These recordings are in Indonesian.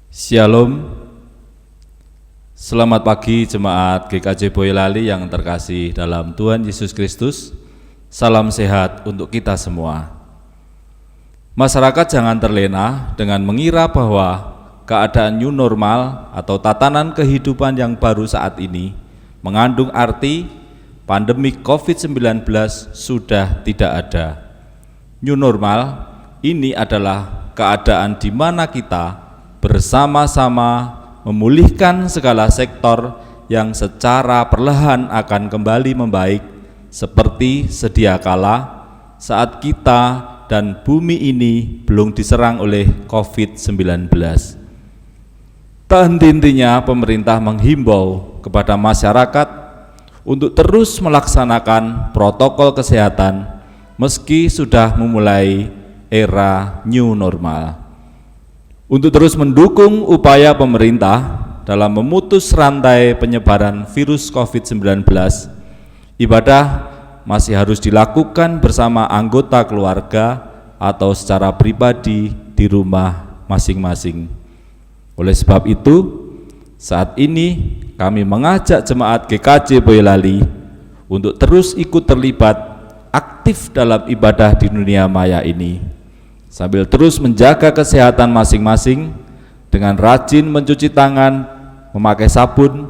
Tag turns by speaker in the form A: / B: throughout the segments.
A: Shalom. Selamat pagi jemaat GKJ Boyolali yang terkasih dalam Tuhan Yesus Kristus. Salam sehat untuk kita semua. Masyarakat jangan terlena dengan mengira bahwa keadaan new normal atau tatanan kehidupan yang baru saat ini mengandung arti pandemi COVID-19 sudah tidak ada. New normal ini adalah keadaan di mana kita bersama-sama memulihkan segala sektor yang secara perlahan akan kembali membaik seperti sedia kala saat kita dan bumi ini belum diserang oleh COVID-19. Tak henti-hentinya pemerintah menghimbau kepada masyarakat untuk terus melaksanakan protokol kesehatan meski sudah memulai era new normal. Untuk terus mendukung upaya pemerintah dalam memutus rantai penyebaran virus COVID-19, ibadah masih harus dilakukan bersama anggota keluarga atau secara pribadi di rumah masing-masing. Oleh sebab itu, saat ini kami mengajak jemaat GKJ Boyolali untuk terus ikut terlibat aktif dalam ibadah di dunia maya ini, sambil terus menjaga kesehatan masing-masing dengan rajin mencuci tangan, memakai sabun,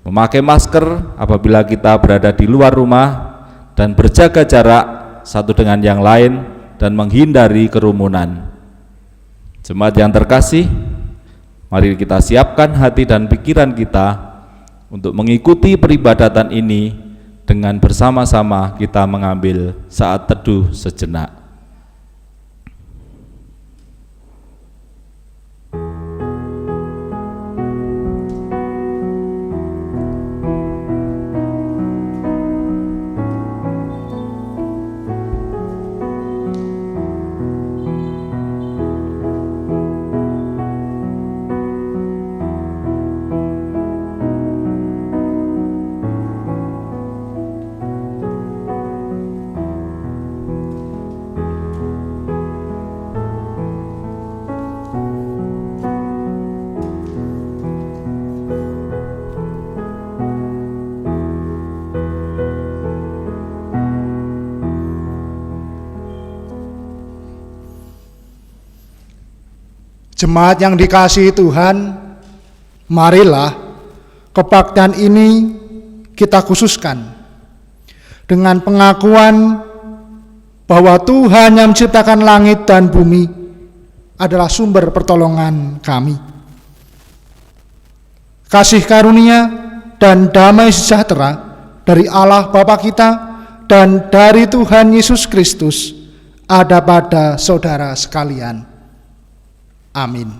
A: memakai masker apabila kita berada di luar rumah, dan berjaga jarak satu dengan yang lain dan menghindari kerumunan. Jemaat yang terkasih, mari kita siapkan hati dan pikiran kita untuk mengikuti peribadatan ini dengan bersama-sama kita mengambil saat teduh sejenak.
B: Jemaat yang dikasihi Tuhan, marilah kebaktian ini kita khususkan dengan pengakuan bahwa Tuhan yang menciptakan langit dan bumi adalah sumber pertolongan kami. Kasih karunia dan damai sejahtera dari Allah Bapa kita dan dari Tuhan Yesus Kristus ada pada saudara sekalian. Amin.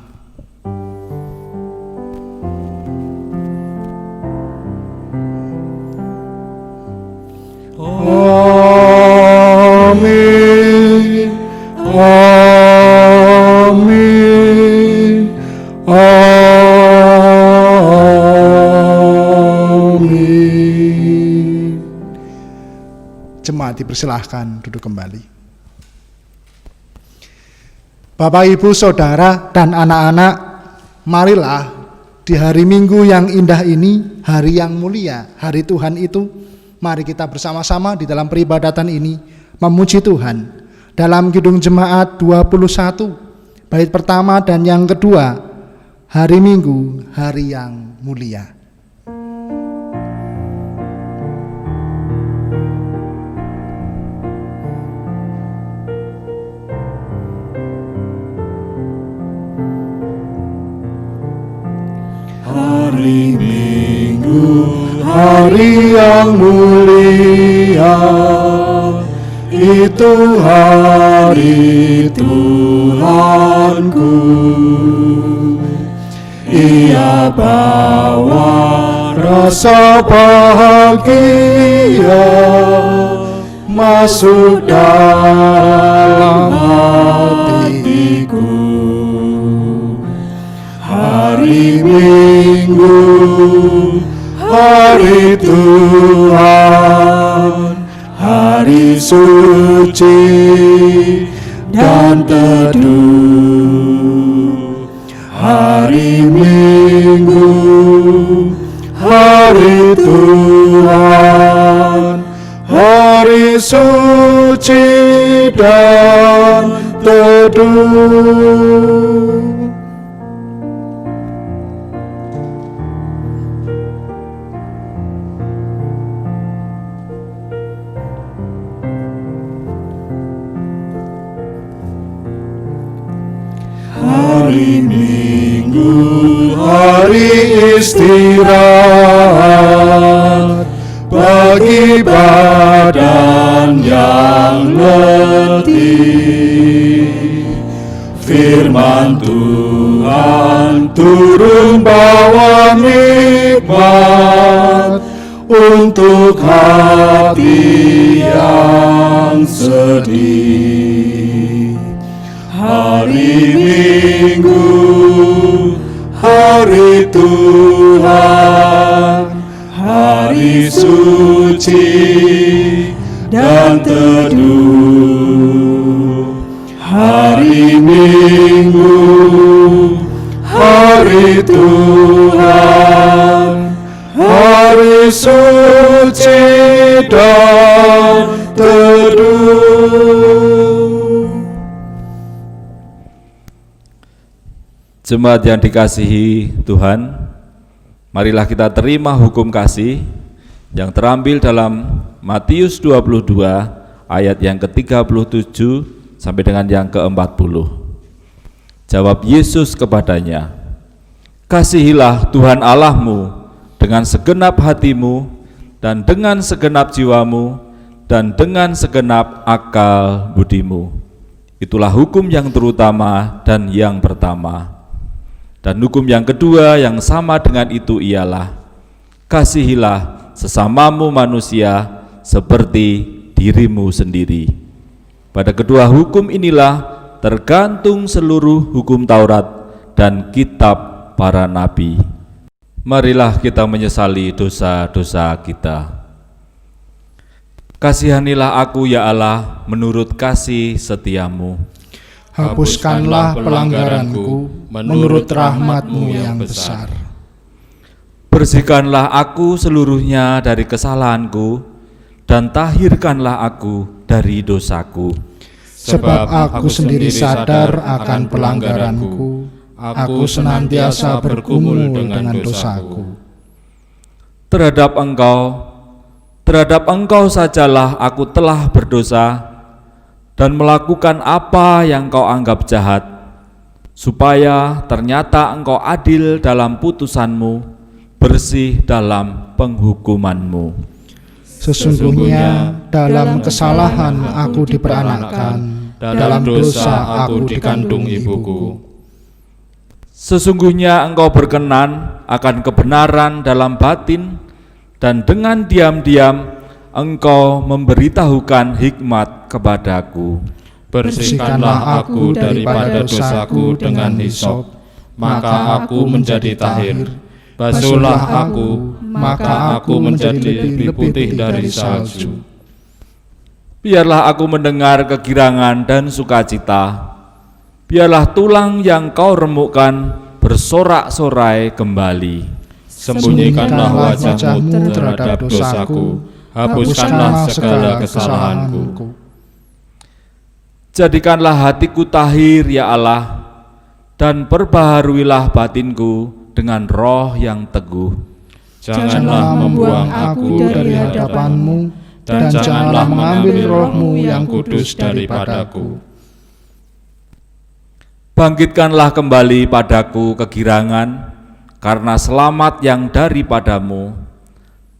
B: Amin. Amin. Amin. Jemaat dipersilahkan duduk kembali. Bapak, Ibu, Saudara, dan anak-anak, marilah di hari Minggu yang indah ini, hari yang mulia, hari Tuhan itu, mari kita bersama-sama di dalam peribadatan ini memuji Tuhan. Dalam Kidung Jemaat 21, bait pertama dan yang kedua, hari Minggu, hari yang mulia.
C: Hari Minggu, hari yang mulia, itu hari Tuhanku. Ia bawa rasa bahagia masuk dalam hatiku. Hari Minggu, hari Tuhan, hari suci dan teduh. Hari Minggu, hari Tuhan, hari suci dan teduh. Hari Minggu, hari istirahat bagi badan yang letih. Firman Tuhan turun bawa nikmat untuk hati yang sedih. Hari Minggu, hari Tuhan, hari suci dan teduh. Hari Minggu, hari Tuhan, hari suci dan teduh.
A: Jemaat yang dikasihi Tuhan, marilah kita terima hukum kasih yang terambil dalam Matius 22 ayat yang ke-37 sampai dengan yang ke-40. Jawab Yesus kepadanya, "Kasihilah Tuhan Allahmu dengan segenap hatimu dan dengan segenap jiwamu dan dengan segenap akal budimu. Itulah hukum yang terutama dan yang pertama. Dan hukum yang kedua yang sama dengan itu ialah, kasihilah sesamamu manusia seperti dirimu sendiri. Pada kedua hukum inilah tergantung seluruh hukum Taurat dan kitab para nabi." Marilah kita menyesali dosa-dosa kita. Kasihanilah aku ya Allah menurut kasih setiamu.
B: Hapuskanlah pelanggaranku menurut rahmat-Mu yang besar.
A: Bersihkanlah aku seluruhnya dari kesalahanku, dan tahirkanlah aku dari dosaku.
B: Sebab aku sendiri sadar akan pelanggaranku, aku senantiasa bergumul dengan dosaku.
A: Terhadap engkau sajalah aku telah berdosa, dan melakukan apa yang kau anggap jahat, supaya ternyata engkau adil dalam putusanmu, bersih dalam penghukumanmu.
B: Sesungguhnya dalam kesalahan aku diperanakkan, dalam dosa aku dikandung ibuku.
A: Sesungguhnya engkau berkenan akan kebenaran dalam batin, dan dengan diam-diam engkau memberitahukan hikmat kepadaku.
C: Bersihkanlah aku daripada dosaku dengan hisop, maka aku menjadi tahir. Basuhlah aku, maka aku menjadi lebih putih dari salju.
A: Biarlah aku mendengar kegirangan dan sukacita. Biarlah tulang yang kau remukkan bersorak-sorai kembali.
C: Sembunyikanlah wajahmu terhadap dosaku, hapuskanlah segala kesalahanku.
A: Jadikanlah hatiku tahir ya Allah, dan perbaharuilah batinku dengan roh yang teguh.
C: Janganlah membuang aku dari hadapan-Mu, dan janganlah mengambil roh-Mu yang kudus daripadaku.
A: Bangkitkanlah kembali padaku kegirangan karena selamat yang daripadamu,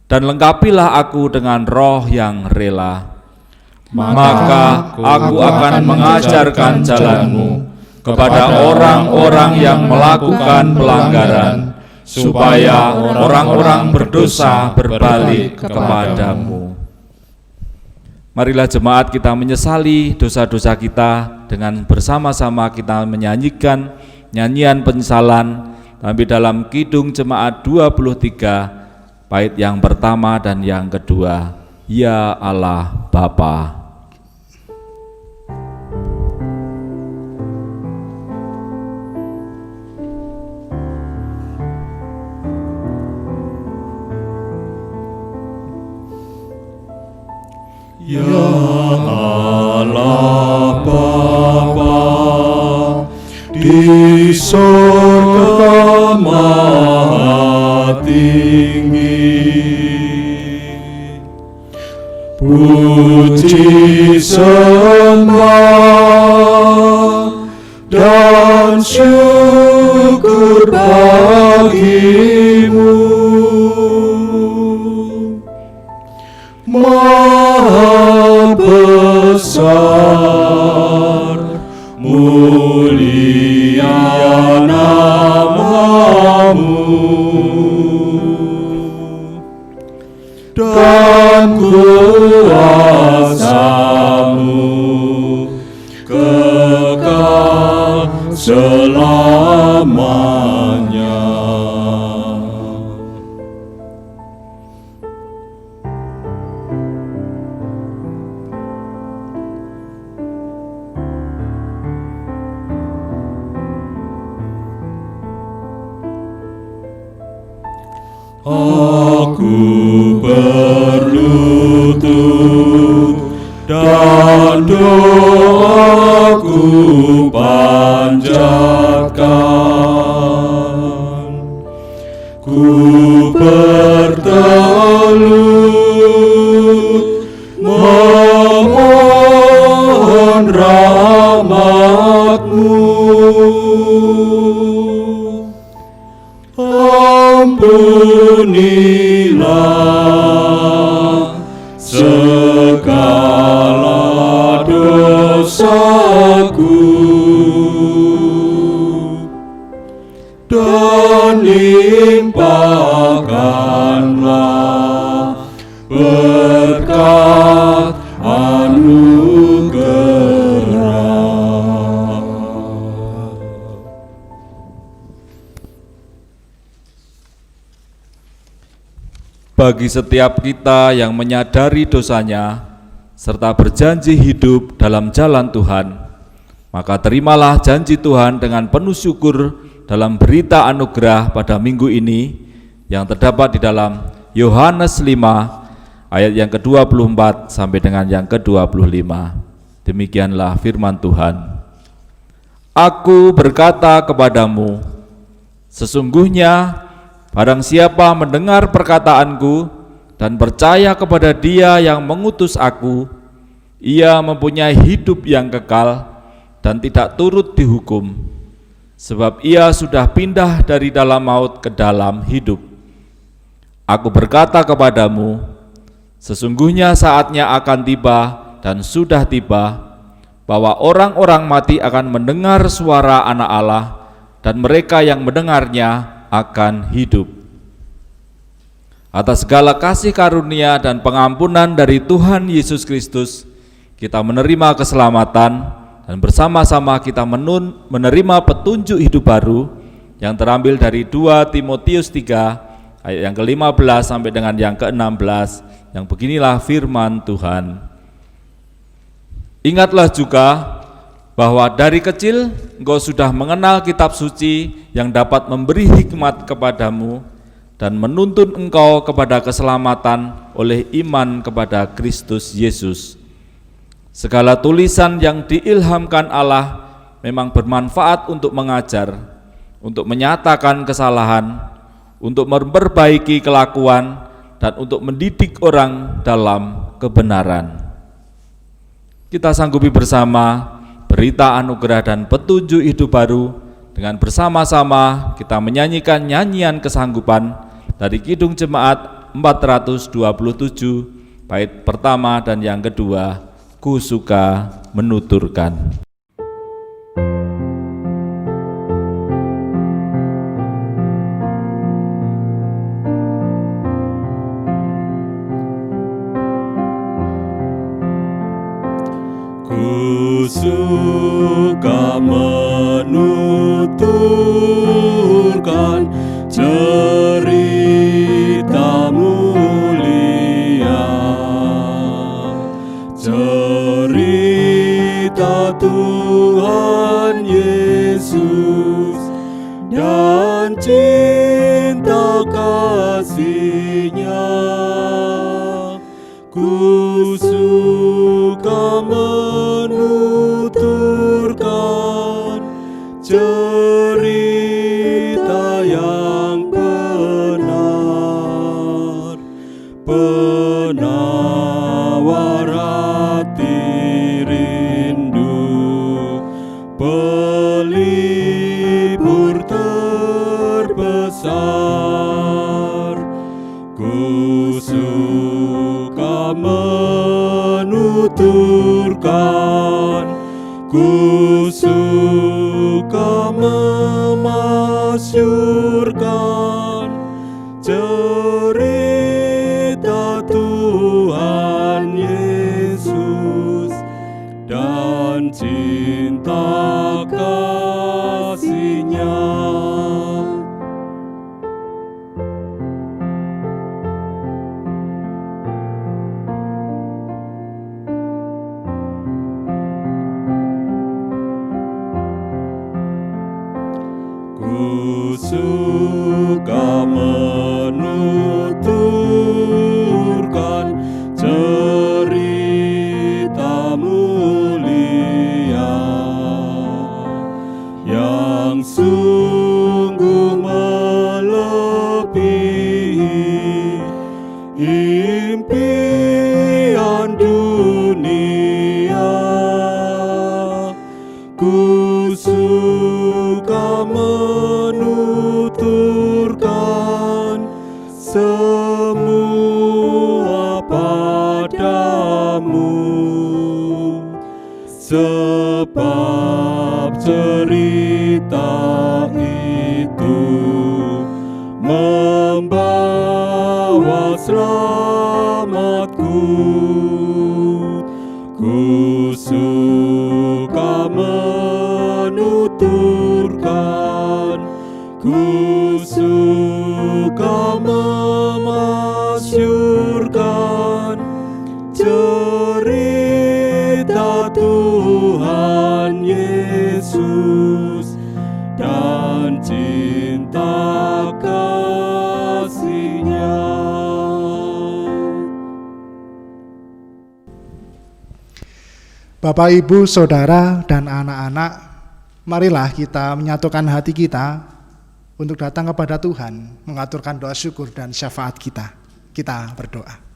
A: dan lengkapilah aku dengan roh yang rela. Maka aku akan mengajarkan jalan-Mu kepada orang-orang yang melakukan pelanggaran, supaya orang-orang berdosa berbalik kepadamu. Marilah jemaat kita menyesali dosa-dosa kita dengan bersama-sama kita menyanyikan nyanyian penyesalan tapi dalam Kidung Jemaat 23 bait yang pertama dan yang kedua, Ya Allah Bapa.
C: Ya Allah Bapa, di surga maha tinggi, puji sembah dan syukur bagimu, Maha besar, mulia namamu, dan kuasamu kekal selamanya. Aku berlutut dan doaku panjatkan, ku bertelut memohon rahmat-Mu. Ampunilah segala dosaku dan limpahkanlah berkat anugerah.
A: Bagi setiap kita yang menyadari dosanya serta berjanji hidup dalam jalan Tuhan, maka terimalah janji Tuhan dengan penuh syukur dalam berita anugerah pada minggu ini yang terdapat di dalam Yohanes 5 ayat yang ke-24 sampai dengan yang ke-25. Demikianlah firman Tuhan. Aku berkata kepadamu, sesungguhnya barang siapa mendengar perkataanku dan percaya kepada Dia yang mengutus aku, ia mempunyai hidup yang kekal dan tidak turut dihukum, sebab ia sudah pindah dari dalam maut ke dalam hidup. Aku berkata kepadamu, sesungguhnya saatnya akan tiba dan sudah tiba, bahwa orang-orang mati akan mendengar suara Anak Allah, dan mereka yang mendengarnya akan hidup. Atas segala kasih karunia dan pengampunan dari Tuhan Yesus Kristus, kita menerima keselamatan dan bersama-sama kita menerima petunjuk hidup baru yang terambil dari 2 Timotius 3 ayat yang ke-15 sampai dengan yang ke-16, yang beginilah firman Tuhan. Ingatlah juga bahwa dari kecil engkau sudah mengenal kitab suci yang dapat memberi hikmat kepadamu dan menuntun engkau kepada keselamatan oleh iman kepada Kristus Yesus. Segala tulisan yang diilhamkan Allah memang bermanfaat untuk mengajar, untuk menyatakan kesalahan, untuk memperbaiki kelakuan, dan untuk mendidik orang dalam kebenaran. Kita sanggupi bersama berita anugerah dan petunjuk hidup baru dengan bersama-sama kita menyanyikan nyanyian kesanggupan dari Kidung Jemaat 427 bait pertama dan yang kedua, Ku suka menuturkan.
C: Ku suka menuturkan cerita mulia, cerita Tuhan Yesus dan cinta kasih-Nya. Ku suka tuturkan, ku suka memasyurkan cerita Tuhan Yesus dan cinta kasih-Nya. Ku suka menuturkan cerita mulia yang sungguh melebihi impian dunia. Ku suka menuturkan semua padamu, sebab cerita itu membawa selamatku. Ku suka menuturkan, ku suka memasyurkan cerita Tuhan Yesus dan cinta kasih-Nya.
B: Bapak, Ibu, Saudara, dan anak-anak, marilah kita menyatukan hati kita untuk datang kepada Tuhan, mengaturkan doa syukur dan syafaat kita. Kita berdoa.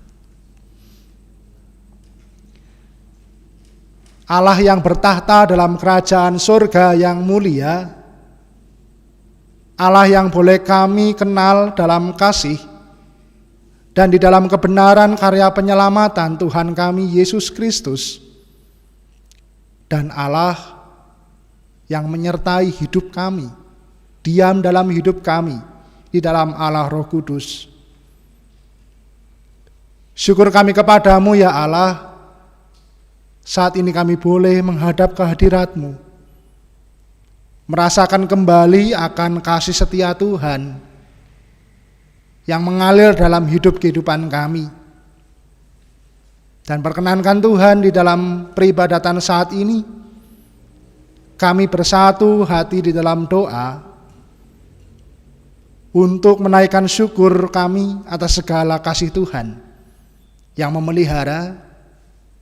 B: Allah yang bertahta dalam kerajaan surga yang mulia, Allah yang boleh kami kenal dalam kasih dan di dalam kebenaran karya penyelamatan Tuhan kami Yesus Kristus, dan Allah yang menyertai hidup kami, diam dalam hidup kami, di dalam Allah Roh Kudus. Syukur kami kepadamu ya Allah, saat ini kami boleh menghadap kehadirat-Mu, merasakan kembali akan kasih setia Tuhan yang mengalir dalam hidup kehidupan kami. Dan perkenankan Tuhan di dalam peribadatan saat ini, kami bersatu hati di dalam doa untuk menaikkan syukur kami atas segala kasih Tuhan yang memelihara,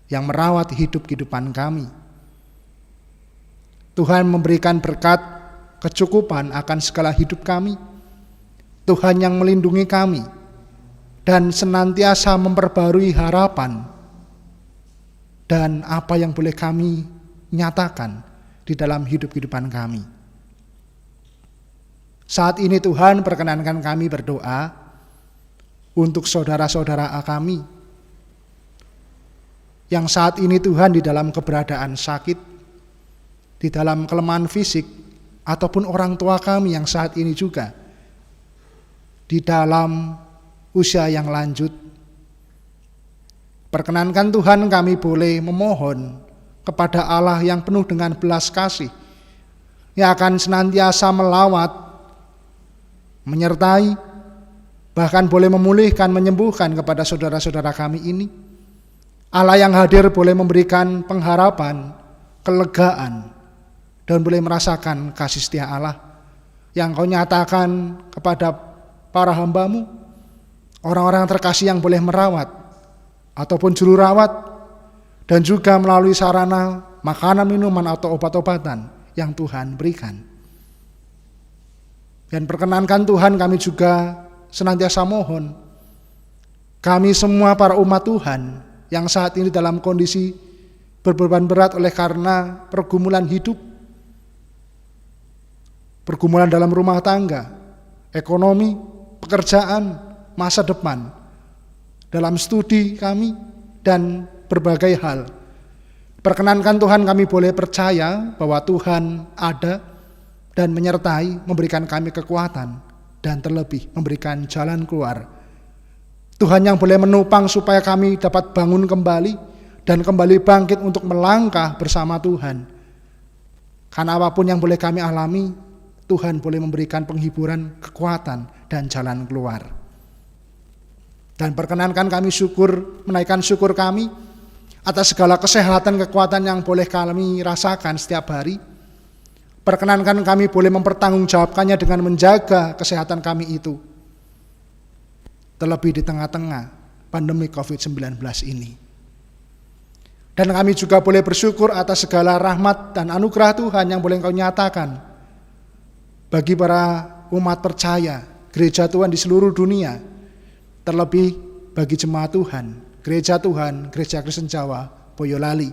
B: yang merawat hidup kehidupan kami. Tuhan memberikan berkat kecukupan akan segala hidup kami. Tuhan yang melindungi kami dan senantiasa memperbarui harapan dan apa yang boleh kami nyatakan di dalam hidup kehidupan kami. Saat ini Tuhan, perkenankan kami berdoa untuk saudara-saudara kami yang saat ini Tuhan di dalam keberadaan sakit, di dalam kelemahan fisik, ataupun orang tua kami yang saat ini juga di dalam usia yang lanjut. Perkenankan Tuhan kami boleh memohon kepada Allah yang penuh dengan belas kasih, yang akan senantiasa melawat, menyertai, bahkan boleh memulihkan, menyembuhkan kepada saudara-saudara kami ini. Allah yang hadir boleh memberikan pengharapan, kelegaan, dan boleh merasakan kasih setia Allah yang Kau nyatakan kepada para hamba-Mu, orang-orang terkasih yang boleh merawat ataupun juru rawat, dan juga melalui sarana makanan, minuman, atau obat-obatan yang Tuhan berikan. Dan perkenankan Tuhan kami juga senantiasa mohon, kami semua para umat Tuhan yang saat ini dalam kondisi berbeban berat oleh karena pergumulan hidup, pergumulan dalam rumah tangga, ekonomi, pekerjaan, masa depan, dalam studi kami, dan berbagai hal. Perkenankan Tuhan kami boleh percaya bahwa Tuhan ada dan menyertai, memberikan kami kekuatan, dan terlebih memberikan jalan keluar. Tuhan yang boleh menopang supaya kami dapat bangun kembali dan kembali bangkit untuk melangkah bersama Tuhan. Karena apapun yang boleh kami alami, Tuhan boleh memberikan penghiburan, kekuatan, dan jalan keluar. Dan perkenankan kami menaikkan syukur kami atas segala kesehatan, kekuatan yang boleh kami rasakan setiap hari. Perkenankan kami boleh mempertanggungjawabkannya dengan menjaga kesehatan kami itu. Terlebih di tengah-tengah pandemi COVID-19 ini. Dan kami juga boleh bersyukur atas segala rahmat dan anugerah Tuhan yang boleh Engkau nyatakan bagi para umat percaya, gereja Tuhan di seluruh dunia, terlebih bagi jemaat Tuhan, gereja Tuhan, Gereja Kristen Jawa, Boyolali.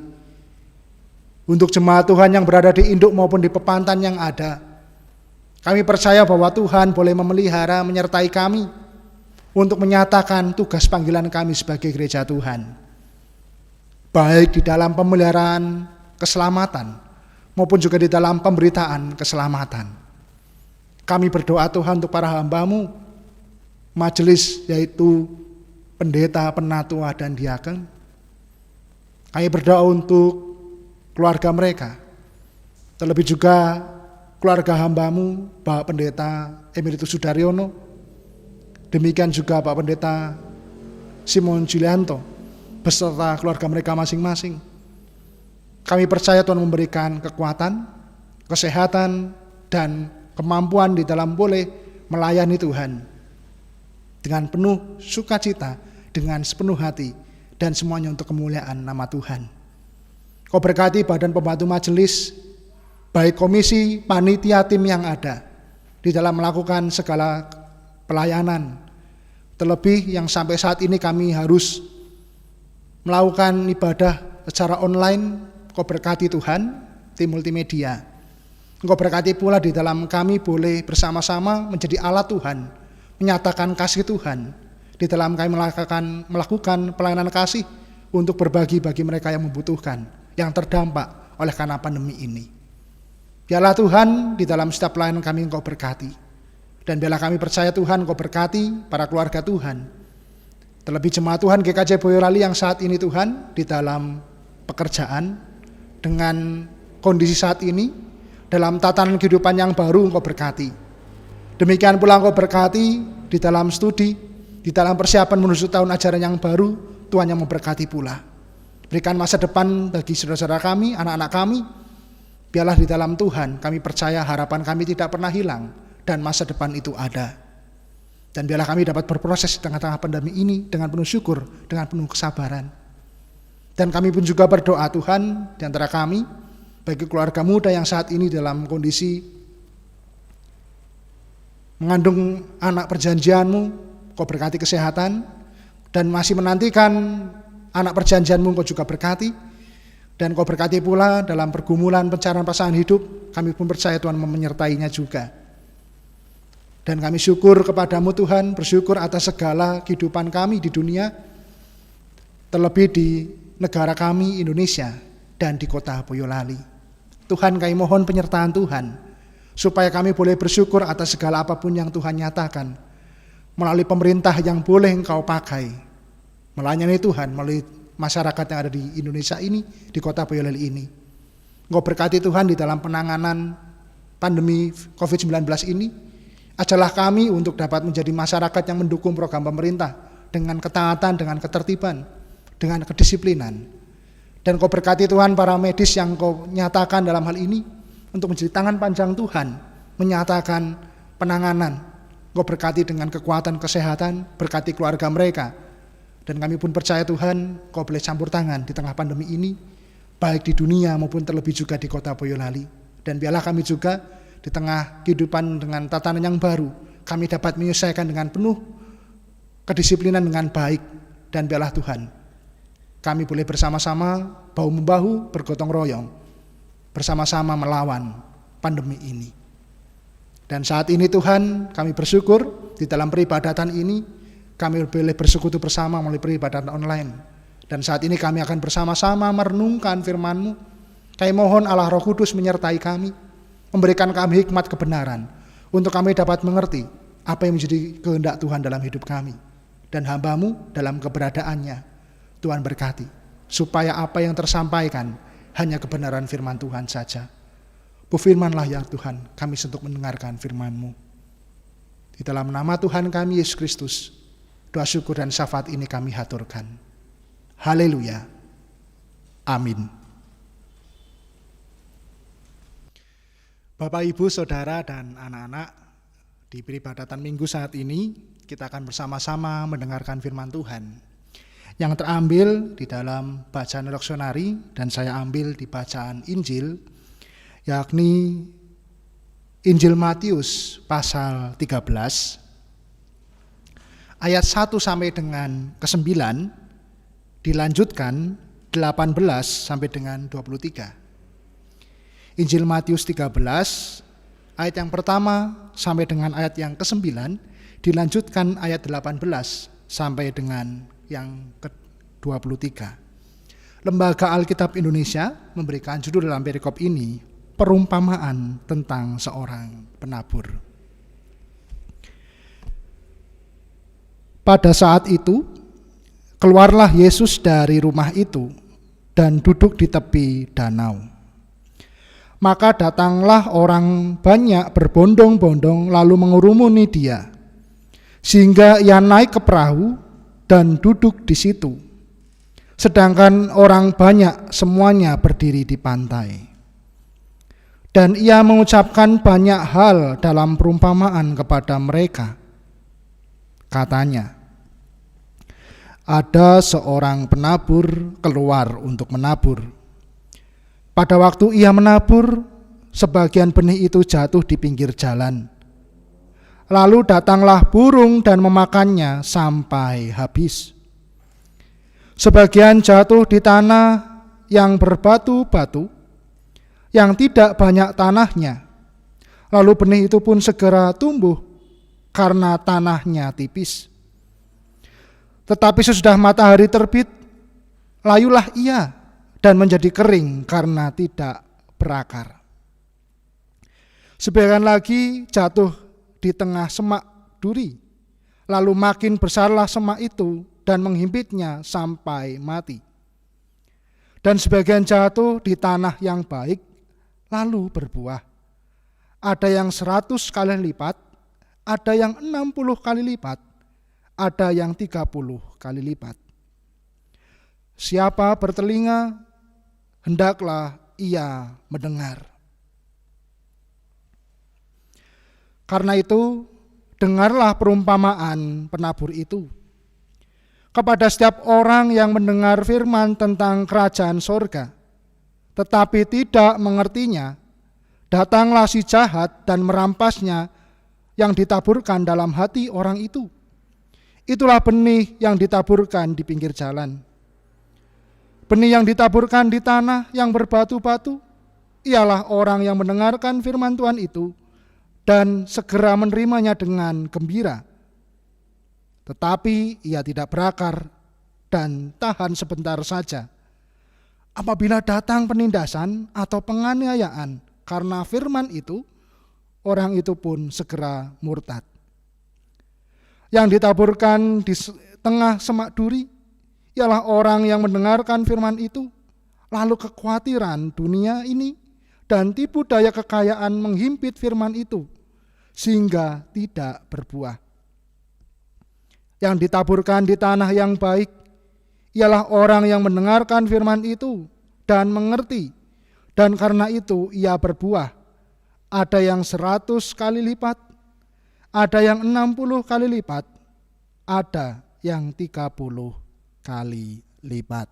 B: Untuk jemaat Tuhan yang berada di induk maupun di pepantan yang ada, kami percaya bahwa Tuhan boleh memelihara, menyertai kami untuk menyatakan tugas panggilan kami sebagai gereja Tuhan. Baik di dalam pemeliharaan keselamatan maupun juga di dalam pemberitaan keselamatan. Kami berdoa Tuhan untuk para hamba-Mu, majelis yaitu pendeta, penatua, dan diaken. Kami berdoa untuk keluarga mereka, terlebih juga keluarga hamba-Mu, Bapak Pendeta Emeritus Sudaryono, demikian juga Bapak Pendeta Simon Julianto, beserta keluarga mereka masing-masing. Kami percaya Tuhan memberikan kekuatan, kesehatan, dan kemampuan di dalam boleh melayani Tuhan dengan penuh sukacita, dengan sepenuh hati, dan semuanya untuk kemuliaan nama Tuhan. Kau berkati badan pembantu majelis, baik komisi, panitia, tim yang ada di dalam melakukan segala pelayanan. Terlebih yang sampai saat ini kami harus melakukan ibadah secara online, Kau berkati Tuhan, tim multimedia. Kau berkati pula di dalam kami boleh bersama-sama menjadi alat Tuhan, menyatakan kasih Tuhan di dalam kami melakukan pelayanan kasih untuk berbagi bagi mereka yang membutuhkan, yang terdampak oleh karena pandemi ini. Biarlah Tuhan di dalam setiap pelayanan kami Engkau berkati. Dan biarlah kami percaya Tuhan Engkau berkati para keluarga Tuhan. Terlebih jemaat Tuhan GKJ Boyolali yang saat ini Tuhan di dalam pekerjaan dengan kondisi saat ini, dalam tatanan kehidupan yang baru Engkau berkati. Demikian pula Engkau berkati di dalam studi, di dalam persiapan menuju tahun ajaran yang baru, Tuhan yang memberkati pula. Berikan masa depan bagi saudara-saudara kami, anak-anak kami. Biarlah di dalam Tuhan kami percaya harapan kami tidak pernah hilang dan masa depan itu ada. Dan biarlah kami dapat berproses di tengah-tengah pandemi ini dengan penuh syukur, dengan penuh kesabaran. Dan kami pun juga berdoa Tuhan di antara kami, bagi keluarga muda yang saat ini dalam kondisi mengandung anak perjanjian-Mu, Kau berkati kesehatan, dan masih menantikan anak perjanjian-Mu Kau juga berkati, dan Kau berkati pula dalam pergumulan pencarian pasangan hidup, kami pun percaya Tuhan menyertainya juga. Dan kami syukur kepadamu Tuhan, bersyukur atas segala kehidupan kami di dunia, terlebih di negara kami Indonesia dan di kota Boyolali. Tuhan kami mohon penyertaan Tuhan, supaya kami boleh bersyukur atas segala apapun yang Tuhan nyatakan, melalui pemerintah yang boleh Engkau pakai, melayani Tuhan, melalui masyarakat yang ada di Indonesia ini, di kota Boyolali ini. Engkau berkati Tuhan di dalam penanganan pandemi COVID-19 ini, ajarlah kami untuk dapat menjadi masyarakat yang mendukung program pemerintah dengan ketaatan, dengan ketertiban, dengan kedisiplinan. Dan Kau berkati Tuhan para medis yang Kau nyatakan dalam hal ini untuk menjadi tangan panjang Tuhan, menyatakan penanganan. Kau berkati dengan kekuatan kesehatan, berkati keluarga mereka. Dan kami pun percaya Tuhan, Kau boleh campur tangan di tengah pandemi ini, baik di dunia maupun terlebih juga di kota Boyolali. Dan biarlah kami juga di tengah kehidupan dengan tatanan yang baru, kami dapat menyelesaikan dengan penuh kedisiplinan dengan baik. Dan biarlah Tuhan, kami boleh bersama-sama bahu-membahu bergotong royong, bersama-sama melawan pandemi ini. Dan saat ini Tuhan, kami bersyukur di dalam peribadatan ini, kami boleh bersekutu bersama melalui peribadatan online. Dan saat ini kami akan bersama-sama merenungkan firman-Mu. Kami mohon Allah Roh Kudus menyertai kami, memberikan kami hikmat kebenaran, untuk kami dapat mengerti apa yang menjadi kehendak Tuhan dalam hidup kami. Dan hamba-Mu dalam keberadaannya, Tuhan berkati, supaya apa yang tersampaikan hanya kebenaran firman Tuhan saja. Berfirmanlah ya Tuhan, kami sentuk mendengarkan firman-Mu. Di dalam nama Tuhan kami Yesus Kristus, doa syukur dan syafaat ini kami haturkan. Haleluya. Amin. Bapak, Ibu, Saudara, dan anak-anak, di peribadatan Minggu saat ini kita akan bersama-sama mendengarkan firman Tuhan yang terambil di dalam bacaan leksionari, dan saya ambil di bacaan Injil, yakni Injil Matius pasal 13 ayat 1 sampai dengan ke-9, dilanjutkan 18 sampai dengan 23. Injil Matius 13 ayat yang pertama sampai dengan ayat yang ke-9, dilanjutkan ayat 18 sampai dengan yang ke-23. Lembaga Alkitab Indonesia memberikan judul dalam perikop ini, perumpamaan tentang seorang penabur. Pada saat itu, keluarlah Yesus dari rumah itu dan duduk di tepi danau. Maka datanglah orang banyak berbondong-bondong lalu mengurumuni dia, sehingga ia naik ke perahu dan duduk di situ, sedangkan orang banyak semuanya berdiri di pantai. Dan ia mengucapkan banyak hal dalam perumpamaan kepada mereka. Katanya, ada seorang penabur keluar untuk menabur. Pada waktu ia menabur, sebagian benih itu jatuh di pinggir jalan. Lalu datanglah burung dan memakannya sampai habis. Sebagian jatuh di tanah yang berbatu-batu, yang tidak banyak tanahnya. Lalu benih itu pun segera tumbuh karena tanahnya tipis. Tetapi sesudah matahari terbit, layulah ia dan menjadi kering karena tidak berakar. Sebagian lagi jatuh di tengah semak duri, lalu makin besarlah semak itu dan menghimpitnya sampai mati. Dan sebagian jatuh di tanah yang baik, lalu berbuah. Ada yang 100 kali lipat, ada yang 60 kali lipat, ada yang 30 kali lipat. Siapa bertelinga, hendaklah ia mendengar. Karena itu, dengarlah perumpamaan penabur itu. Kepada setiap orang yang mendengar firman tentang kerajaan sorga, tetapi tidak mengertinya, datanglah si jahat dan merampasnya yang ditaburkan dalam hati orang itu. Itulah benih yang ditaburkan di pinggir jalan. Benih yang ditaburkan di tanah yang berbatu-batu, ialah orang yang mendengarkan firman Tuhan itu dan segera menerimanya dengan gembira. Tetapi ia tidak berakar dan tahan sebentar saja. Apabila datang penindasan atau penganiayaan karena firman itu, orang itu pun segera murtad. Yang ditaburkan di tengah semak duri ialah orang yang mendengarkan firman itu, lalu kekhawatiran dunia ini dan tipu daya kekayaan menghimpit firman itu, sehingga tidak berbuah. Yang ditaburkan di tanah yang baik ialah orang yang mendengarkan firman itu dan mengerti, dan karena itu ia berbuah. Ada yang 100 kali lipat, ada yang 60 kali lipat, ada yang 30 kali lipat.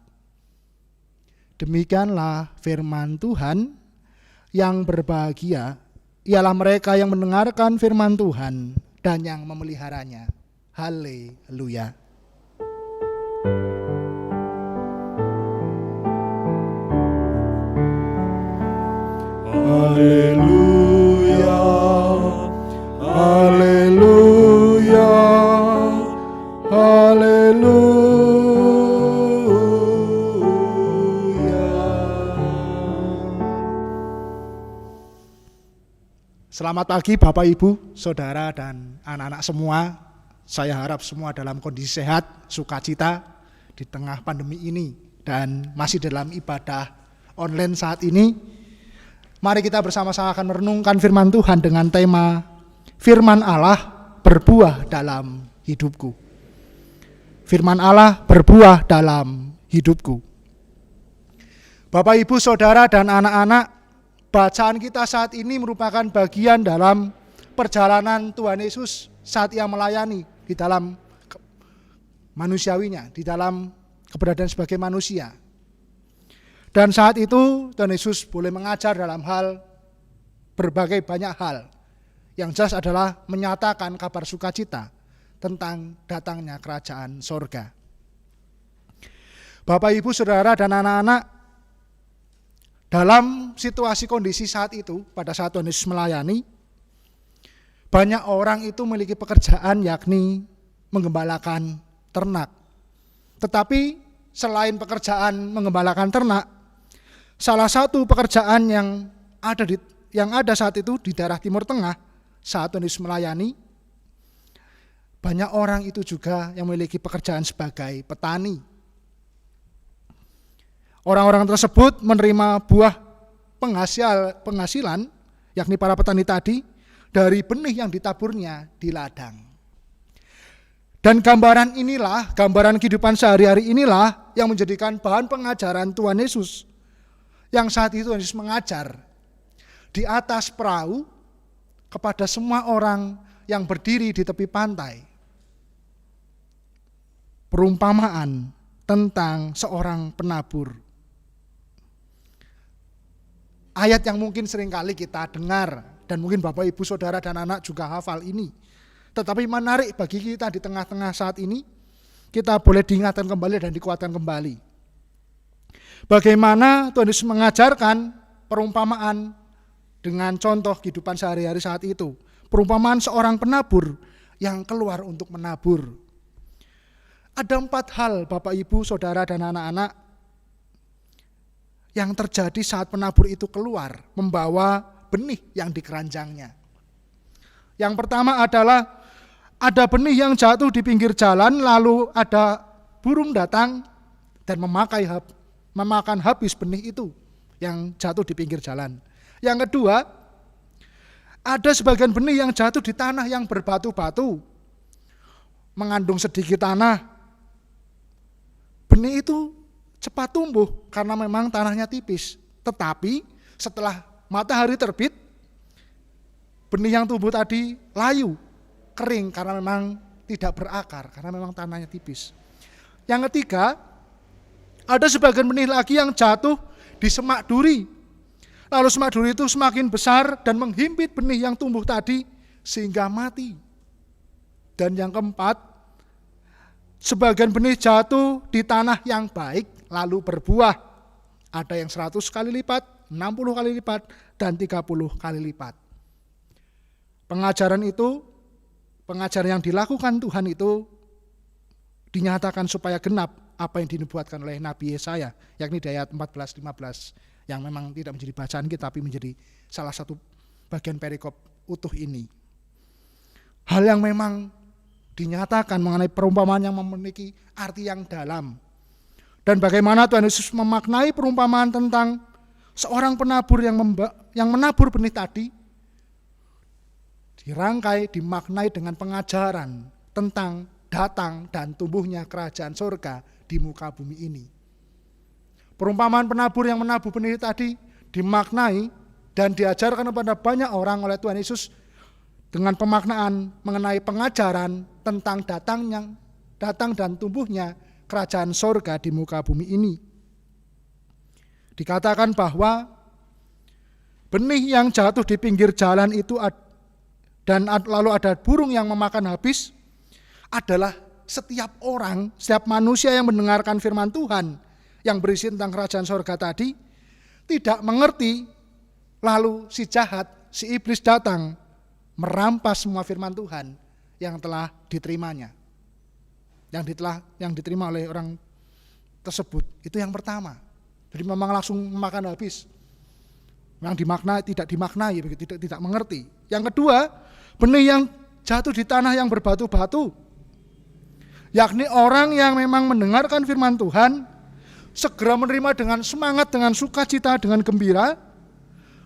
B: Demikianlah firman Tuhan. Yang berbahagia ialah mereka yang mendengarkan firman Tuhan dan yang memeliharanya. Haleluya.
C: Haleluya, haleluya, haleluya.
B: Selamat pagi Bapak Ibu, Saudara dan anak-anak semua. Saya harap semua dalam kondisi sehat, sukacita di tengah pandemi ini dan masih dalam ibadah online saat ini. Mari kita bersama-sama akan merenungkan firman Tuhan dengan tema Firman Allah berbuah dalam hidupku. Firman Allah berbuah dalam hidupku. Bapak, Ibu, Saudara dan anak-anak, bacaan kita saat ini merupakan bagian dalam perjalanan Tuhan Yesus saat Ia melayani di dalam manusiawinya, di dalam keberadaan sebagai manusia. Dan saat itu Tuhan Yesus boleh mengajar dalam hal berbagai banyak hal. Yang jelas adalah menyatakan kabar sukacita tentang datangnya kerajaan sorga. Bapak, Ibu, Saudara dan anak-anak, dalam situasi kondisi saat itu, pada saat Tuhan Yesus melayani, banyak orang itu memiliki pekerjaan yakni menggembalakan ternak. Tetapi selain pekerjaan menggembalakan ternak, salah satu pekerjaan yang ada saat itu di daerah Timur Tengah, saat Tuhan Yesus melayani, banyak orang itu juga yang memiliki pekerjaan sebagai petani. Orang-orang tersebut menerima buah penghasilan, yakni para petani tadi, dari benih yang ditaburnya di ladang. Dan gambaran kehidupan sehari-hari inilah yang menjadikan bahan pengajaran Tuhan Yesus. Yang saat itu Tuhan Yesus mengajar di atas perahu kepada semua orang yang berdiri di tepi pantai. Perumpamaan tentang seorang penabur. Ayat yang mungkin seringkali kita dengar, dan mungkin Bapak, Ibu, Saudara, dan anak juga hafal ini. Tetapi menarik bagi kita di tengah-tengah saat ini, kita boleh diingatkan kembali dan dikuatkan kembali. Bagaimana Tuhan Yesus mengajarkan perumpamaan dengan contoh kehidupan sehari-hari saat itu. Perumpamaan seorang penabur yang keluar untuk menabur. Ada 4 hal Bapak, Ibu, Saudara, dan anak-anak yang terjadi saat penabur itu keluar membawa benih yang di keranjangnya. Yang pertama adalah ada benih yang jatuh di pinggir jalan, lalu ada burung datang dan memakan habis benih itu yang jatuh di pinggir jalan. Yang kedua, ada sebagian benih yang jatuh di tanah yang berbatu-batu, mengandung sedikit tanah. Benih itu cepat tumbuh karena memang tanahnya tipis. Tetapi setelah matahari terbit, benih yang tumbuh tadi layu, kering karena memang tidak berakar, karena memang tanahnya tipis. Yang ketiga, ada sebagian benih lagi yang jatuh di semak duri. Lalu semak duri itu semakin besar dan menghimpit benih yang tumbuh tadi sehingga mati. Dan yang keempat, sebagian benih jatuh di tanah yang baik lalu berbuah. Ada yang 100 kali lipat, 60 kali lipat, dan 30 kali lipat. Pengajaran yang dilakukan Tuhan itu dinyatakan supaya genap apa yang dinubuatkan oleh Nabi Yesaya, yakni di ayat 14-15, yang memang tidak menjadi bacaan kita, tapi menjadi salah satu bagian perikop utuh ini. Hal yang memang dinyatakan mengenai perumpamaan yang memiliki arti yang dalam. Dan bagaimana Tuhan Yesus memaknai perumpamaan tentang seorang penabur yang menabur benih tadi, dirangkai, dimaknai dengan pengajaran tentang datang dan tumbuhnya kerajaan surga di muka bumi ini. Perumpamaan penabur yang menabur benih tadi dimaknai dan diajarkan kepada banyak orang oleh Tuhan Yesus dengan pemaknaan mengenai pengajaran tentang datang dan tumbuhnya kerajaan sorga di muka bumi ini. Dikatakan bahwa benih yang jatuh di pinggir jalan itu dan lalu ada burung yang memakan habis adalah setiap orang, setiap manusia yang mendengarkan firman Tuhan yang berisi tentang kerajaan sorga tadi tidak mengerti, lalu si jahat, si iblis datang merampas semua firman Tuhan yang telah diterimanya, yang diterima oleh orang tersebut. Itu yang pertama. Jadi memang langsung memakan habis. Yang tidak dimaknai, begitu, tidak mengerti. Yang kedua, benih yang jatuh di tanah yang berbatu-batu, yakni orang yang memang mendengarkan firman Tuhan, segera menerima dengan semangat, dengan sukacita, dengan gembira,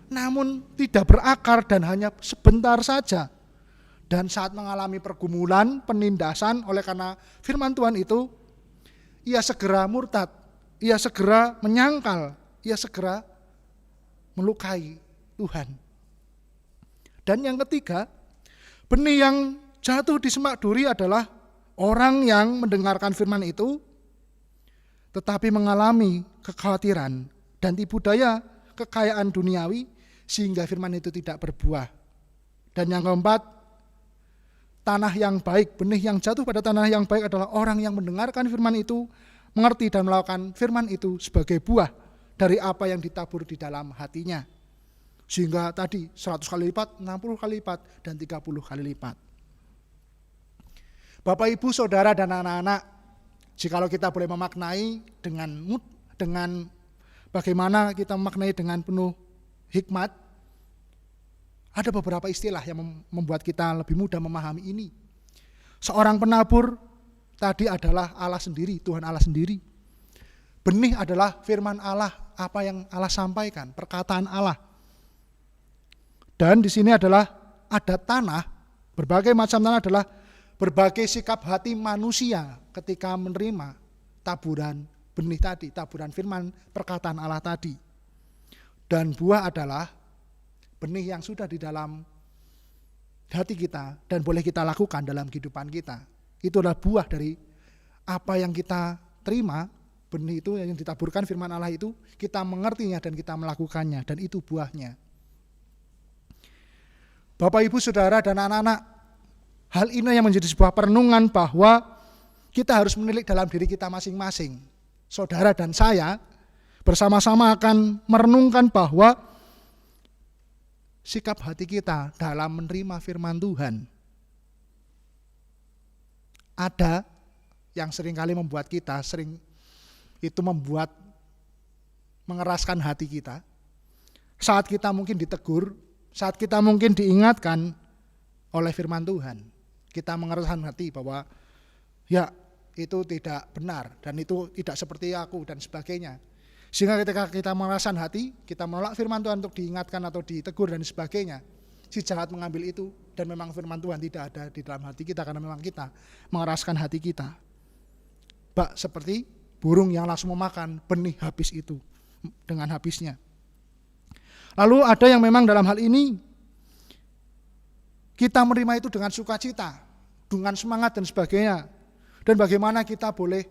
B: namun tidak berakar dan hanya sebentar saja. Dan saat mengalami pergumulan, penindasan oleh karena firman Tuhan itu, ia segera murtad, ia segera menyangkal, ia segera melukai Tuhan. Dan yang ketiga, benih yang jatuh di semak duri adalah orang yang mendengarkan firman itu, tetapi mengalami kekhawatiran dan tipu daya kekayaan duniawi, sehingga firman itu tidak berbuah. Dan yang keempat, tanah yang baik, benih yang jatuh pada tanah yang baik adalah orang yang mendengarkan firman itu, mengerti dan melakukan firman itu sebagai buah dari apa yang ditabur di dalam hatinya. Sehingga tadi 100 kali lipat, 60 kali lipat, dan 30 kali lipat. Bapak, Ibu, Saudara, dan anak-anak, jikalau kita boleh memaknai dengan bagaimana kita memaknai dengan penuh hikmat, ada beberapa istilah yang membuat kita lebih mudah memahami ini. Seorang penabur tadi adalah Allah sendiri, Tuhan Allah sendiri. Benih adalah firman Allah, apa yang Allah sampaikan, perkataan Allah. Dan di sini adalah ada tanah, berbagai macam tanah adalah berbagai sikap hati manusia ketika menerima taburan benih tadi, taburan firman perkataan Allah tadi. Dan buah adalah benih yang sudah di dalam hati kita dan boleh kita lakukan dalam kehidupan kita. Itu adalah buah dari apa yang kita terima, benih itu yang ditaburkan firman Allah itu, kita mengertinya dan kita melakukannya, dan itu buahnya. Bapak, Ibu, Saudara, dan anak-anak, hal ini yang menjadi sebuah perenungan bahwa kita harus menilik dalam diri kita masing-masing. Saudara dan saya bersama-sama akan merenungkan bahwa sikap hati kita dalam menerima firman Tuhan ada yang seringkali membuat kita mengeraskan hati kita. Saat kita mungkin ditegur, saat kita mungkin diingatkan oleh firman Tuhan, kita mengeraskan hati bahwa ya itu tidak benar dan itu tidak seperti aku dan sebagainya. Sehingga ketika kita mengeraskan hati, kita menolak firman Tuhan untuk diingatkan atau ditegur dan sebagainya, si jahat mengambil itu dan memang firman Tuhan tidak ada di dalam hati kita karena memang kita mengeraskan hati kita. Seperti burung yang langsung memakan benih habis itu dengan habisnya. Lalu ada yang memang dalam hal ini kita menerima itu dengan sukacita, dengan semangat dan sebagainya. Dan bagaimana kita boleh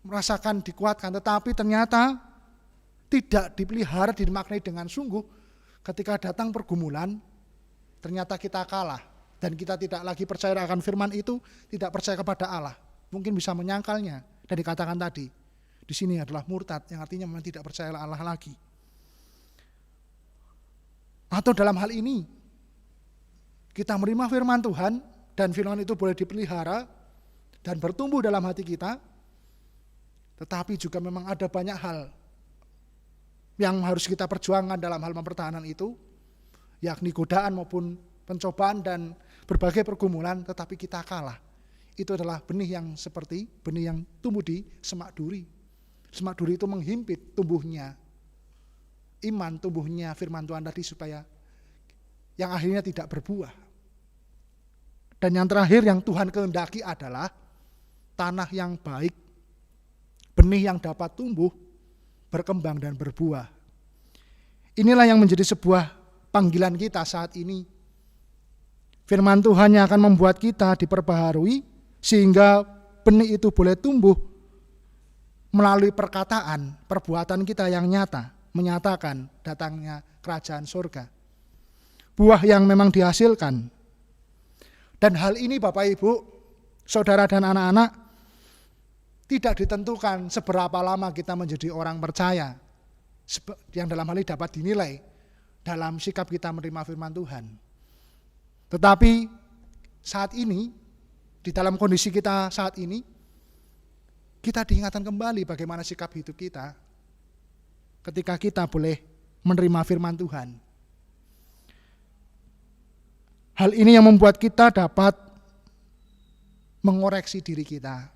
B: merasakan dikuatkan, tetapi ternyata tidak dipelihara, dimaknai dengan sungguh. Ketika datang pergumulan, ternyata kita kalah dan kita tidak lagi percaya akan firman itu, tidak percaya kepada Allah. Mungkin bisa menyangkalnya dan dikatakan tadi, di sini adalah murtad, yang artinya memang tidak percaya Allah lagi. Atau dalam hal ini, kita menerima firman Tuhan dan firman itu boleh dipelihara dan bertumbuh dalam hati kita, tetapi juga memang ada banyak hal yang harus kita perjuangkan dalam hal mempertahankan itu, yakni godaan maupun pencobaan dan berbagai pergumulan, tetapi kita kalah. Itu adalah benih yang seperti benih yang tumbuh di semak duri. Semak duri itu menghimpit tumbuhnya iman, tumbuhnya firman Tuhan tadi, supaya yang akhirnya tidak berbuah. Dan yang terakhir yang Tuhan kehendaki adalah tanah yang baik, benih yang dapat tumbuh, berkembang dan berbuah. Inilah yang menjadi sebuah panggilan kita saat ini. Firman Tuhan yang akan membuat kita diperbaharui sehingga benih itu boleh tumbuh melalui perkataan, perbuatan kita yang nyata, menyatakan datangnya kerajaan surga. Buah yang memang dihasilkan. Dan hal ini Bapak, Ibu, Saudara, dan anak-anak, tidak ditentukan seberapa lama kita menjadi orang percaya, yang dalam hal ini dapat dinilai dalam sikap kita menerima firman Tuhan. Tetapi saat ini, di dalam kondisi kita saat ini, kita diingatkan kembali bagaimana sikap hidup kita ketika kita boleh menerima firman Tuhan. Hal ini yang membuat kita dapat mengoreksi diri kita.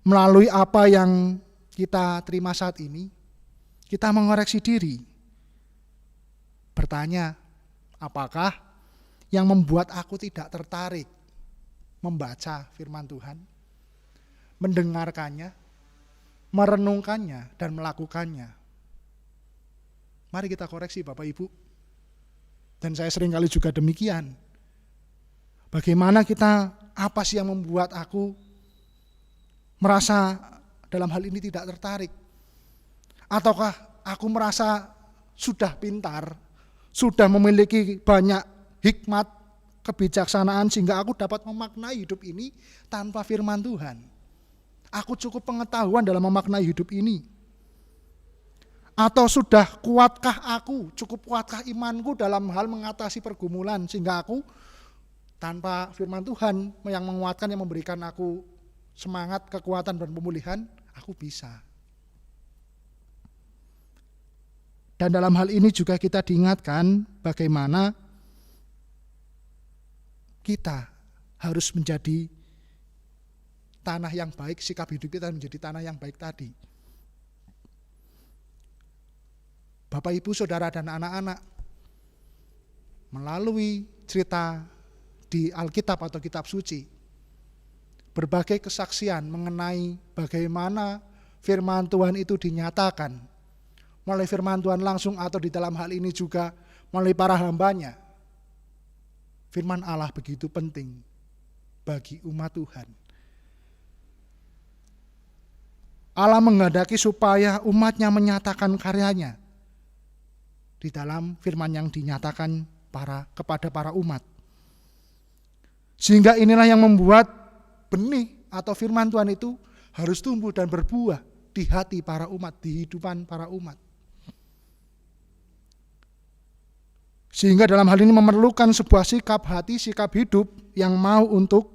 B: Melalui apa yang kita terima saat ini, kita mengoreksi diri. Bertanya, apakah yang membuat aku tidak tertarik membaca firman Tuhan, mendengarkannya, merenungkannya, dan melakukannya? Mari kita koreksi Bapak Ibu. Dan saya seringkali juga demikian. Bagaimana apa sih yang membuat aku merasa dalam hal ini tidak tertarik? Ataukah aku merasa sudah pintar, sudah memiliki banyak hikmat, kebijaksanaan sehingga aku dapat memaknai hidup ini tanpa firman Tuhan? Aku cukup pengetahuan dalam memaknai hidup ini? Atau sudah cukup kuatkah imanku dalam hal mengatasi pergumulan sehingga aku tanpa firman Tuhan yang menguatkan, yang memberikan aku semangat, kekuatan, dan pemulihan, aku bisa. Dan dalam hal ini juga kita diingatkan bagaimana kita harus menjadi tanah yang baik, sikap hidup kita menjadi tanah yang baik tadi. Bapak, Ibu, Saudara, dan anak-anak, melalui cerita di Alkitab atau Kitab Suci, berbagai kesaksian mengenai bagaimana firman Tuhan itu dinyatakan melalui firman Tuhan langsung atau di dalam hal ini juga melalui para hambanya. Firman Allah begitu penting bagi umat Tuhan. Allah menghendaki supaya umatnya menyatakan karyanya di dalam firman yang dinyatakan kepada para umat. Sehingga inilah yang membuat benih atau firman Tuhan itu harus tumbuh dan berbuah di hati para umat, di hidupan para umat. Sehingga dalam hal ini memerlukan sebuah sikap hati, sikap hidup yang mau untuk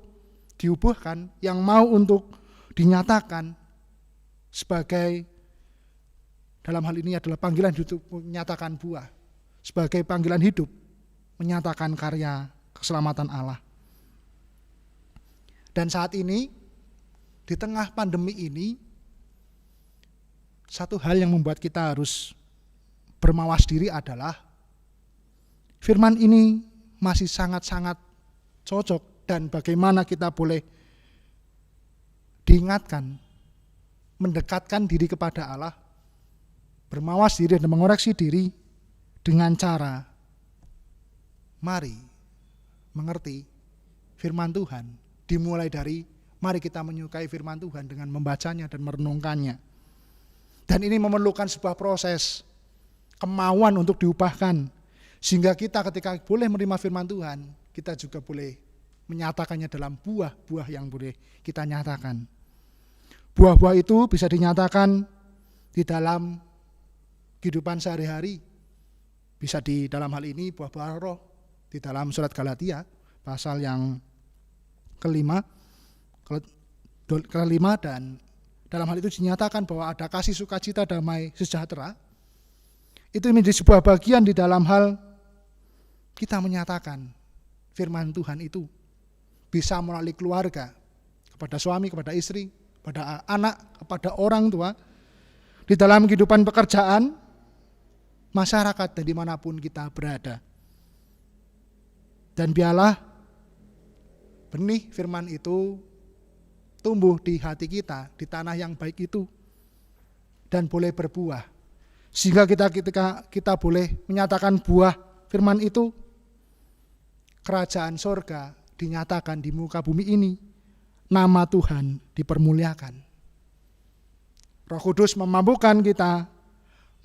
B: diubuhkan, yang mau untuk dinyatakan sebagai, dalam hal ini adalah panggilan hidup menyatakan buah, sebagai panggilan hidup menyatakan karya keselamatan Allah. Dan saat ini, di tengah pandemi ini, satu hal yang membuat kita harus bermawas diri adalah firman ini masih sangat-sangat cocok, dan bagaimana kita boleh diingatkan, mendekatkan diri kepada Allah, bermawas diri dan mengoreksi diri dengan cara mari mengerti firman Tuhan. Dimulai dari mari kita menyukai firman Tuhan dengan membacanya dan merenungkannya. Dan ini memerlukan sebuah proses kemauan untuk diubahkan, sehingga kita ketika boleh menerima firman Tuhan, kita juga boleh menyatakannya dalam buah-buah yang boleh kita nyatakan. Buah-buah itu bisa dinyatakan di dalam kehidupan sehari-hari. Bisa di dalam hal ini buah-buah roh di dalam surat Galatia pasal yang kelima, dan dalam hal itu dinyatakan bahwa ada kasih, sukacita, damai, sejahtera. Itu menjadi sebuah bagian di dalam hal kita menyatakan firman Tuhan itu bisa melalui keluarga, kepada suami, kepada istri, kepada anak, kepada orang tua, di dalam kehidupan pekerjaan, masyarakat, dan dimanapun kita berada. Dan biarlah benih firman itu tumbuh di hati kita, di tanah yang baik itu, dan boleh berbuah. Sehingga ketika kita boleh menyatakan buah firman itu, kerajaan sorga dinyatakan di muka bumi ini, nama Tuhan dipermuliakan. Roh Kudus memampukan kita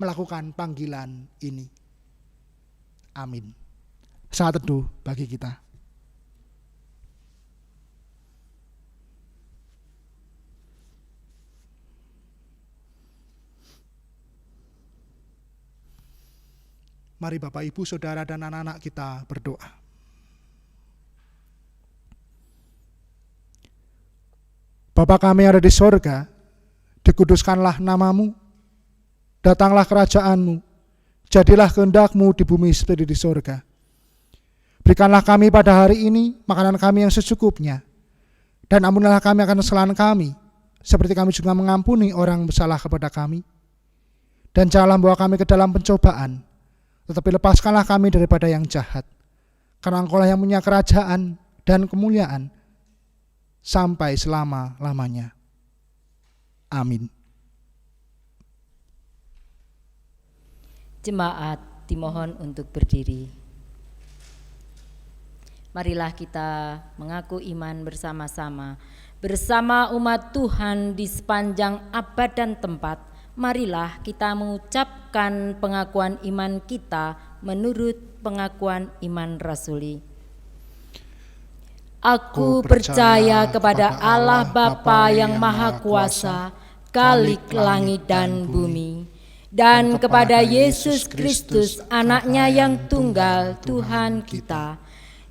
B: melakukan panggilan ini. Amin. Saat teduh bagi kita. Mari Bapak, Ibu, Saudara, dan anak-anak kita berdoa. Bapa kami yang ada di sorga, dikuduskanlah namamu, datanglah kerajaan-Mu, jadilah kehendak-Mu di bumi seperti di surga. Berikanlah kami pada hari ini makanan kami yang secukupnya, dan ampunilah kami akan kesalahan kami, seperti kami juga mengampuni orang yang bersalah kepada kami. Dan janganlah membawa kami ke dalam pencobaan, tetapi lepaskanlah kami daripada yang jahat. Karena Engkau-lah yang punya kerajaan dan kemuliaan sampai selama-lamanya. Amin.
D: Jemaat dimohon untuk berdiri. Marilah kita mengaku iman bersama-sama. Bersama umat Tuhan di sepanjang abad dan tempat, marilah kita mengucapkan pengakuan iman kita menurut pengakuan iman rasuli. Aku percaya kepada Allah Bapa yang Maha Kuasa, Khalik langit dan bumi, dan kepada Yesus Kristus, Anaknya yang tunggal, Tuhan kita,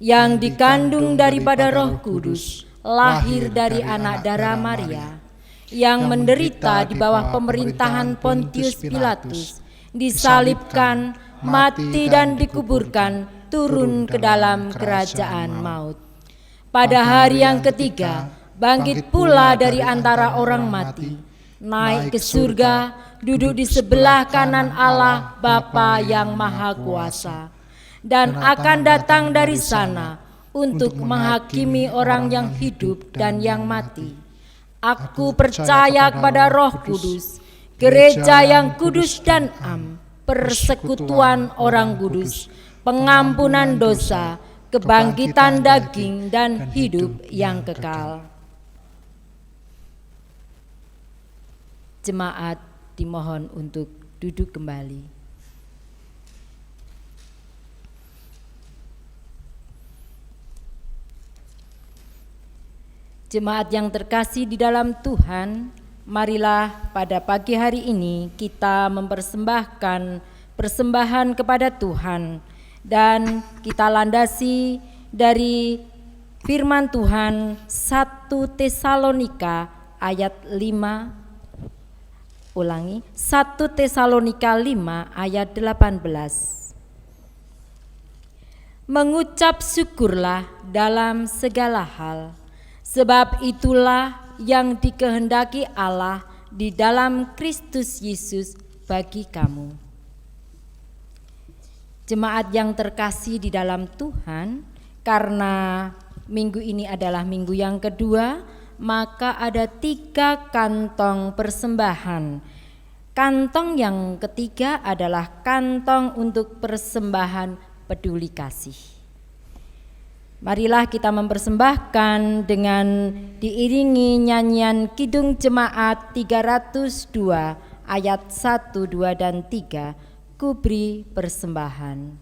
D: yang dikandung daripada Roh Kudus, lahir dari anak darah Maria, yang menderita di bawah pemerintahan Pontius Pilatus, disalibkan, mati dan dikuburkan, turun ke dalam kerajaan maut. Pada hari yang ketiga, bangkit pula dari antara orang mati, naik ke surga, duduk di sebelah kanan Allah Bapa yang Maha Kuasa, dan akan datang dari sana untuk menghakimi orang yang hidup dan yang mati. Aku percaya kepada Roh Kudus, gereja yang kudus dan am, persekutuan orang kudus, pengampunan dosa, kebangkitan daging, dan hidup yang kekal. Jemaat dimohon untuk duduk kembali. Jemaat yang terkasih di dalam Tuhan, marilah pada pagi hari ini kita mempersembahkan persembahan kepada Tuhan, dan kita landasi dari firman Tuhan 1 Tesalonika ayat 5. Ulangi, 1 Tesalonika 5 ayat 18. Mengucap syukurlah dalam segala hal, sebab itulah yang dikehendaki Allah di dalam Kristus Yesus bagi kamu. Jemaat yang terkasih di dalam Tuhan, karena minggu ini adalah minggu yang kedua, maka ada 3 kantong persembahan. Kantong yang ketiga adalah kantong untuk persembahan peduli kasih. Marilah kita mempersembahkan dengan diiringi nyanyian Kidung Jemaat 302 ayat 1, 2, dan 3, Kuberi Persembahan.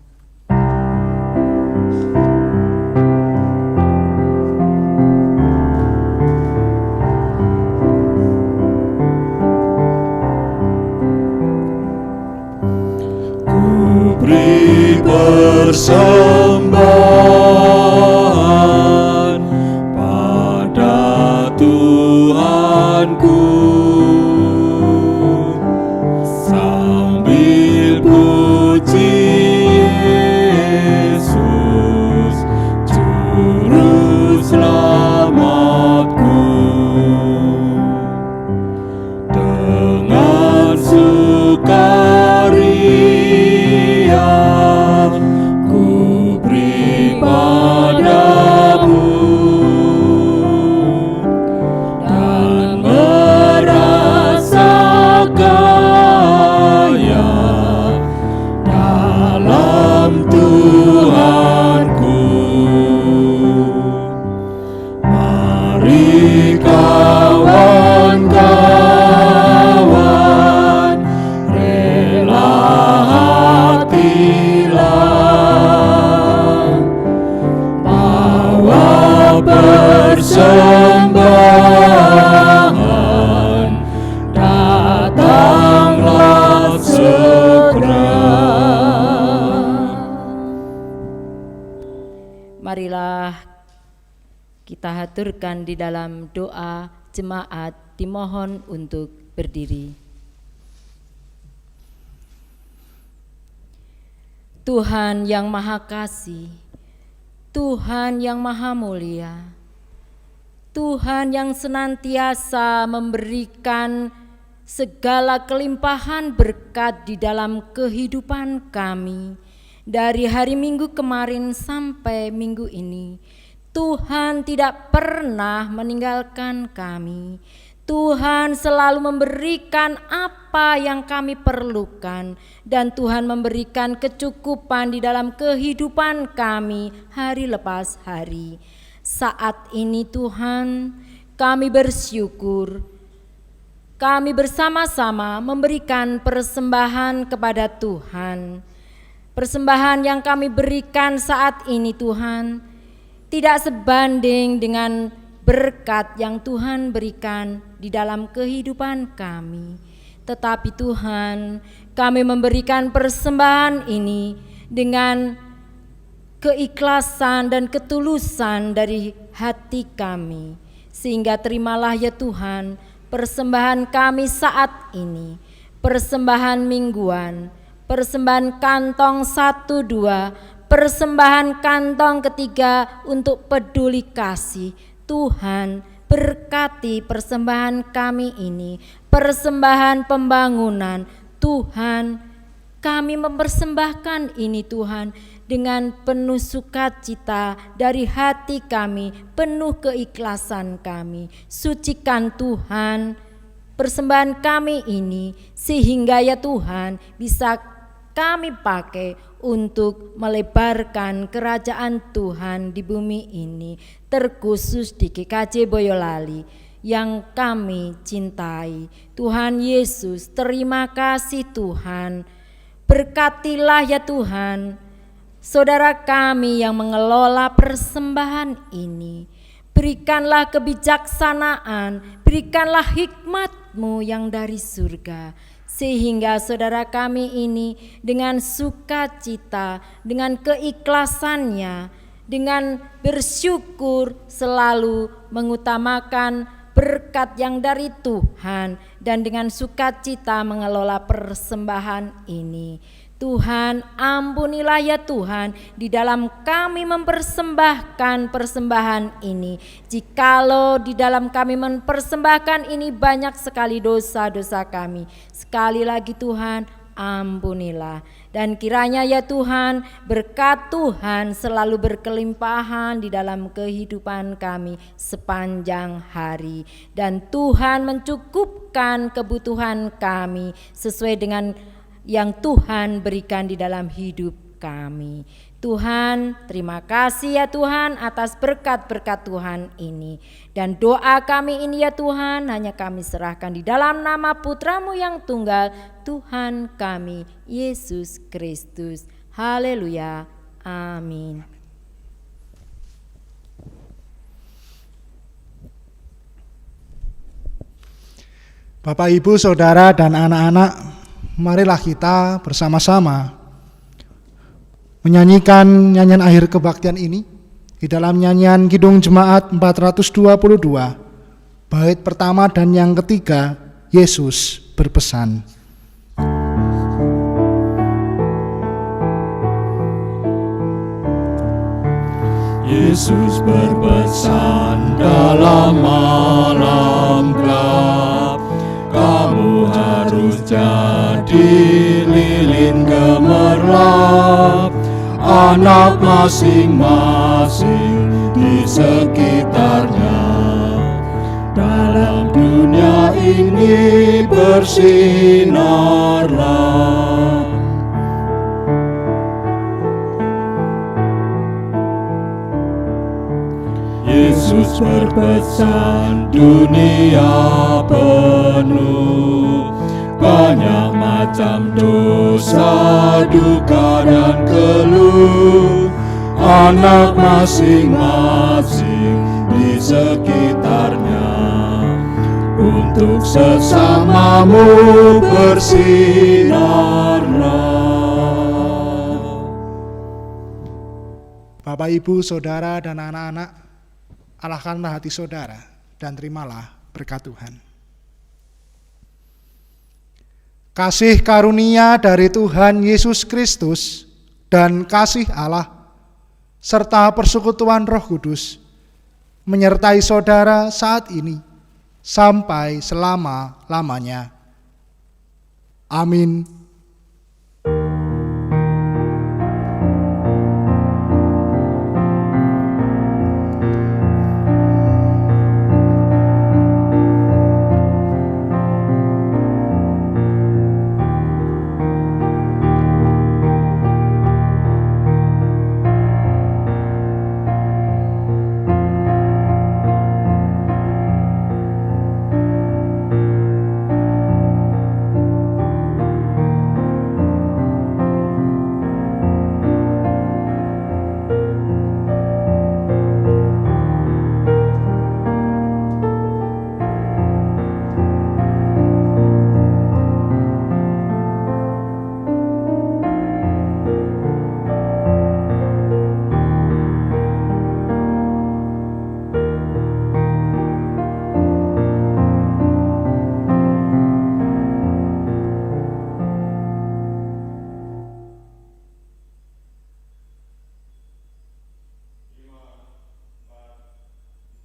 C: Kuberi persembahan pada Tuhanku, sambil puji Yesus Juru Selamatku, dengan sukaria ku beri padamu, dan merasa kaya dalam Tuhanku. Mari kawan-kawan, rela hatilah, bawa persembahan, datanglah segera.
D: Marilah kita haturkan di dalam doa. Jemaat dimohon untuk berdiri. Tuhan yang Maha Kasih, Tuhan yang Maha Mulia, Tuhan yang senantiasa memberikan segala kelimpahan berkat di dalam kehidupan kami dari hari Minggu kemarin sampai minggu ini. Tuhan tidak pernah meninggalkan kami. Tuhan selalu memberikan apa yang kami perlukan, dan Tuhan memberikan kecukupan di dalam kehidupan kami hari lepas hari. Saat ini Tuhan, kami bersyukur. Kami bersama-sama memberikan persembahan kepada Tuhan. Persembahan yang kami berikan saat ini Tuhan tidak sebanding dengan berkat yang Tuhan berikan di dalam kehidupan kami. Tetapi Tuhan, kami memberikan persembahan ini dengan keikhlasan dan ketulusan dari hati kami. Sehingga terimalah ya Tuhan persembahan kami saat ini, persembahan mingguan, persembahan kantong 1-2, persembahan kantong ketiga untuk peduli kasih. Tuhan, berkati persembahan kami ini, persembahan pembangunan. Tuhan, kami mempersembahkan ini Tuhan dengan penuh sukacita dari hati kami, penuh keikhlasan kami. Sucikan Tuhan persembahan kami ini, sehingga ya Tuhan bisa kami pakai untuk melebarkan kerajaan Tuhan di bumi ini, terkhusus di GKJ Boyolali yang kami cintai. Tuhan Yesus, terima kasih Tuhan. Berkatilah ya Tuhan saudara kami yang mengelola persembahan ini. Berikanlah kebijaksanaan, berikanlah hikmat-Mu yang dari surga, sehingga saudara kami ini dengan sukacita, dengan keikhlasannya, dengan bersyukur selalu mengutamakan berkat yang dari Tuhan, dan dengan sukacita mengelola persembahan ini. Tuhan, ampunilah ya Tuhan di dalam kami mempersembahkan persembahan ini. Jikalau di dalam kami mempersembahkan ini banyak sekali dosa-dosa kami, sekali lagi Tuhan, ampunilah. Dan kiranya ya Tuhan, berkat Tuhan selalu berkelimpahan di dalam kehidupan kami sepanjang hari. Dan Tuhan mencukupkan kebutuhan kami sesuai dengan yang Tuhan berikan di dalam hidup kami. Tuhan, terima kasih ya Tuhan atas berkat-berkat Tuhan ini. Dan doa kami ini ya Tuhan hanya kami serahkan di dalam nama Putra-Mu yang tunggal, Tuhan kami, Yesus Kristus. Haleluya. Amin.
B: Bapak, Ibu, Saudara, dan anak-anak, marilah kita bersama-sama menyanyikan nyanyian akhir kebaktian ini di dalam nyanyian Kidung Jemaat 422, bait pertama dan yang ketiga, Yesus berpesan.
C: Yesus berpesan dalam malam gelap, kamu harus jadi lilin gemerlap, anak masing-masing di sekitarnya. Dalam dunia ini bersinarlah. Yesus berpesan, dunia penuh banyak macam dosa, duka dan keluh, anak masing-masing di sekitarnya. Untuk sesamamu bersinarlah.
B: Bapak, Ibu, Saudara, dan anak-anak, alahkanlah hati saudara dan terimalah berkat Tuhan. Kasih karunia dari Tuhan Yesus Kristus, dan kasih Allah serta persekutuan Roh Kudus menyertai saudara saat ini sampai selama-lamanya. Amin.